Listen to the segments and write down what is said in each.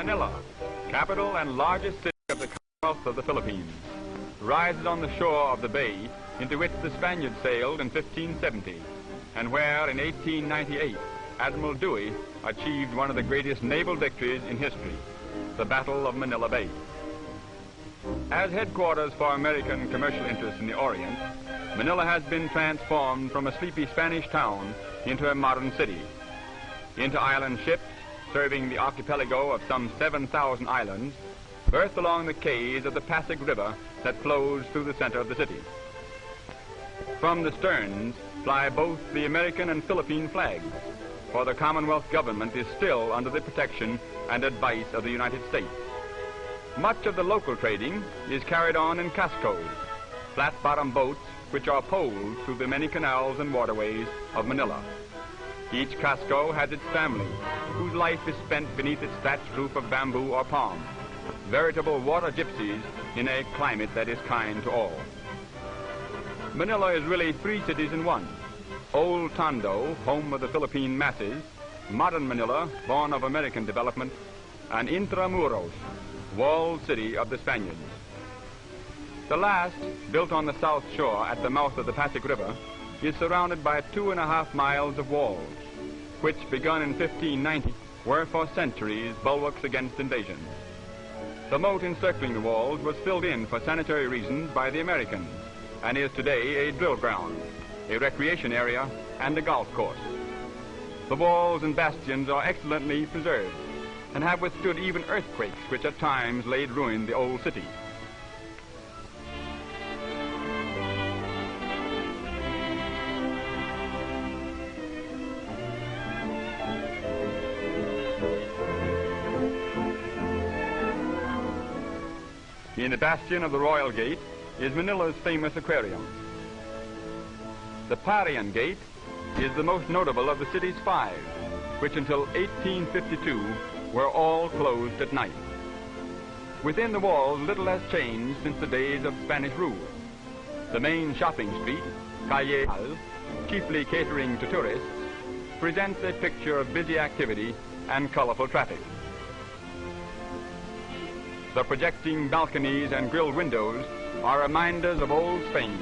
Manila, capital and largest city of the Commonwealth of the Philippines, rises on the shore of the bay into which the Spaniards sailed in 1570, and where in 1898 Admiral Dewey achieved one of the greatest naval victories in history, the Battle of Manila Bay. As headquarters for American commercial interests in the Orient, Manila has been transformed from a sleepy Spanish town into a modern city. Inter-island ships, serving the archipelago of some 7,000 islands, berth along the quays of the Pasig River that flows through the center of the city. From the sterns fly both the American and Philippine flags, for the Commonwealth government is still under the protection and advice of the United States. Much of the local trading is carried on in cascos, flat-bottom boats which are poled through the many canals and waterways of Manila. Each casco has its family, whose life is spent beneath its thatched roof of bamboo or palm, veritable water gypsies in a climate that is kind to all. Manila is really three cities in one. Old Tondo, home of the Philippine masses, modern Manila, born of American development, and Intramuros, walled city of the Spaniards. The last, built on the south shore at the mouth of the Pasig River, is surrounded by 2.5 miles of walls, which, begun in 1590, were for centuries bulwarks against invasion. The moat encircling the walls was filled in for sanitary reasons by the Americans, and is today a drill ground, a recreation area, and a golf course. The walls and bastions are excellently preserved, and have withstood even earthquakes which at times laid ruin to the old city. In the bastion of the Royal Gate is Manila's famous aquarium. The Parian Gate is the most notable of the city's 5, which until 1852 were all closed at night. Within the walls, little has changed since the days of Spanish rule. The main shopping street, Calle, chiefly catering to tourists, presents a picture of busy activity and colorful traffic. The projecting balconies and grilled windows are reminders of old Spain.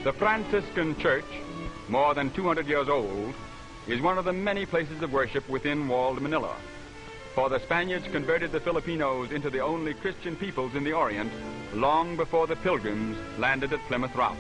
The Franciscan Church, more than 200 years old, is one of the many places of worship within walled Manila, for the Spaniards converted the Filipinos into the only Christian peoples in the Orient long before the Pilgrims landed at Plymouth Rock.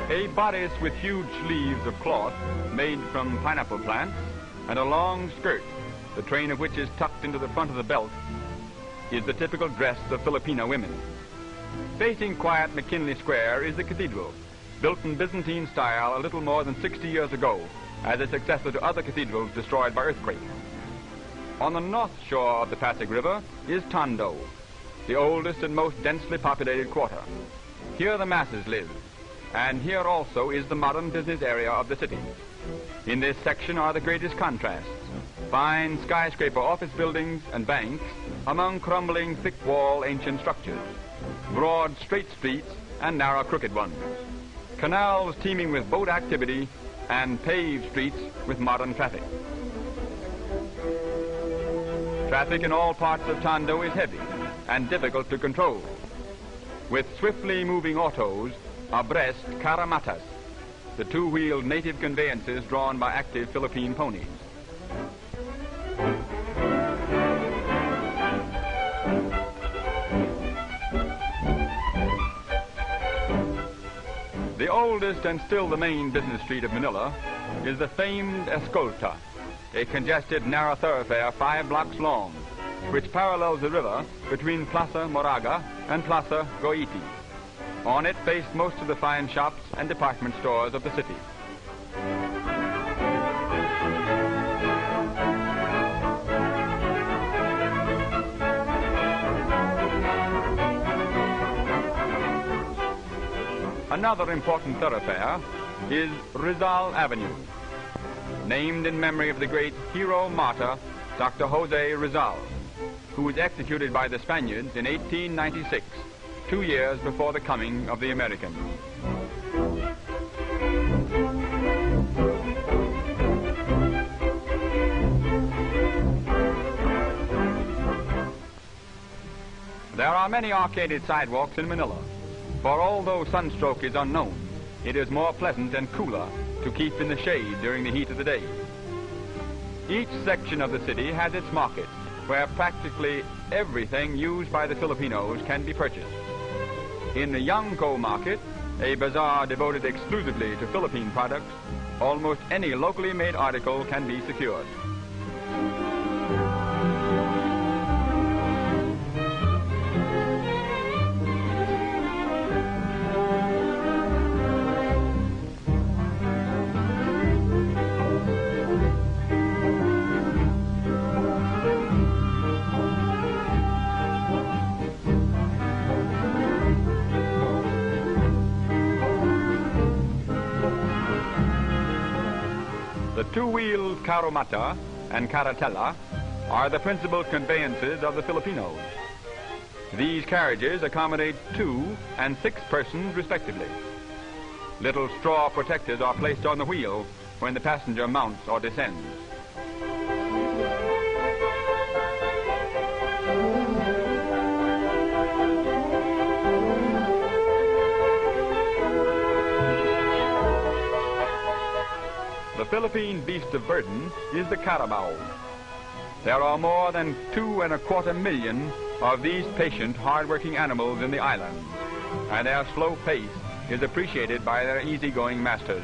A bodice with huge sleeves of cloth made from pineapple plants and a long skirt, the train of which is tucked into the front of the belt, is the typical dress of Filipino women. Facing quiet McKinley Square is the cathedral, built in Byzantine style a little more than 60 years ago as a successor to other cathedrals destroyed by earthquakes. On the north shore of the Pasig River is Tondo, the oldest and most densely populated quarter. Here the masses live, and here also is the modern business area of the city. In this section are the greatest contrasts: fine skyscraper office buildings and banks among crumbling thick-wall ancient structures, broad straight streets and narrow crooked ones, canals teeming with boat activity, and paved streets with modern traffic. Traffic in all parts of Tondo is heavy and difficult to control, with swiftly moving autos abreast caramatas, the two-wheeled native conveyances drawn by active Philippine ponies. The oldest and still the main business street of Manila is the famed Escolta, a congested narrow thoroughfare 5 blocks long, which parallels the river between Plaza Moraga and Plaza Goiti. On it face most of the fine shops and department stores of the city. Another important thoroughfare is Rizal Avenue, named in memory of the great hero martyr, Dr. Jose Rizal, who was executed by the Spaniards in 1896, 2 years before the coming of the Americans. There are many arcaded sidewalks in Manila, for although sunstroke is unknown, it is more pleasant and cooler to keep in the shade during the heat of the day. Each section of the city has its market, where practically everything used by the Filipinos can be purchased. In the Yangko market, a bazaar devoted exclusively to Philippine products, almost any locally made article can be secured. The two-wheeled caromata and caratella are the principal conveyances of the Filipinos. These carriages accommodate 2 and 6 persons respectively. Little straw protectors are placed on the wheel when the passenger mounts or descends. The Philippine beast of burden is the carabao. There are more than 2.25 million of these patient, hard-working animals in the island, and their slow pace is appreciated by their easygoing masters.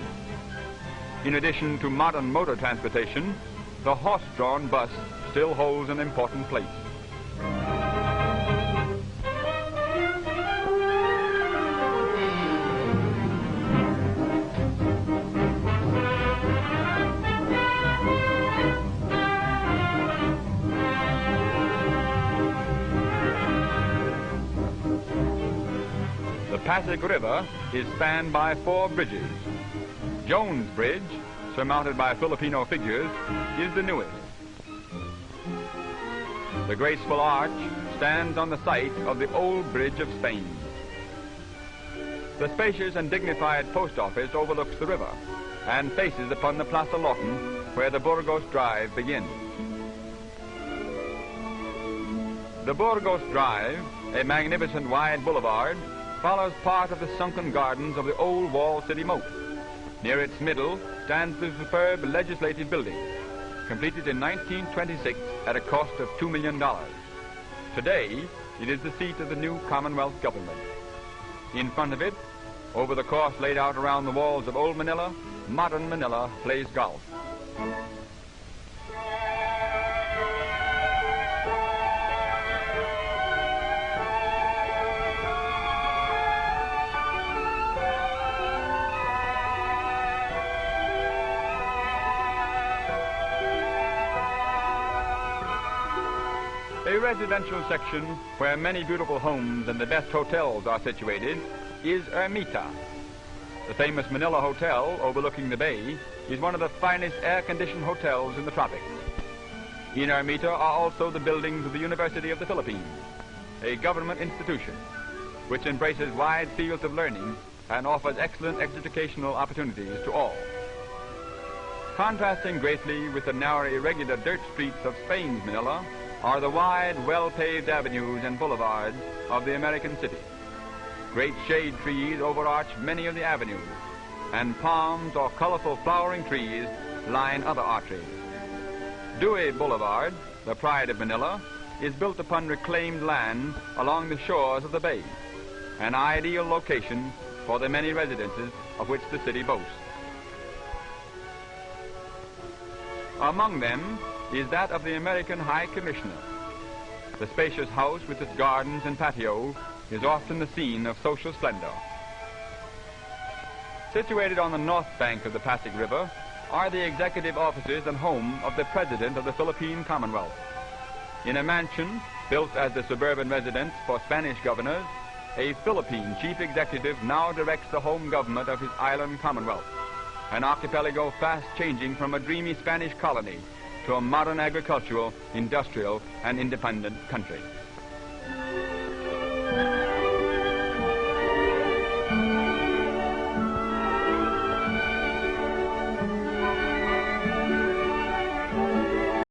In addition to modern motor transportation, the horse-drawn bus still holds an important place. The Pasig River is spanned by 4 bridges. Jones Bridge, surmounted by Filipino figures, is the newest. The graceful arch stands on the site of the old Bridge of Spain. The spacious and dignified post office overlooks the river and faces upon the Plaza Lawton, where the Burgos Drive begins. The Burgos Drive, a magnificent wide boulevard, follows part of the sunken gardens of the old walled city moat. Near its middle stands the superb legislative building, completed in 1926 at a cost of $2 million. Today, it is the seat of the new Commonwealth government. In front of it, over the course laid out around the walls of old Manila, modern Manila plays golf. A residential section where many beautiful homes and the best hotels are situated is Ermita. The famous Manila Hotel overlooking the bay is one of the finest air-conditioned hotels in the tropics. In Ermita are also the buildings of the University of the Philippines, a government institution which embraces wide fields of learning and offers excellent educational opportunities to all. Contrasting greatly with the narrow, irregular dirt streets of Spain's Manila are the wide, well-paved avenues and boulevards of the American city. Great shade trees overarch many of the avenues, and palms or colorful flowering trees line other arteries. Dewey Boulevard, the pride of Manila, is built upon reclaimed land along the shores of the bay, an ideal location for the many residences of which the city boasts. Among them is that of the American High Commissioner. The spacious house with its gardens and patio is often the scene of social splendor. Situated on the north bank of the Pasig River are the executive offices and home of the President of the Philippine Commonwealth. In a mansion built as the suburban residence for Spanish governors, a Philippine chief executive now directs the home government of his island commonwealth, an archipelago fast changing from a dreamy Spanish colony to a modern agricultural, industrial, and independent country.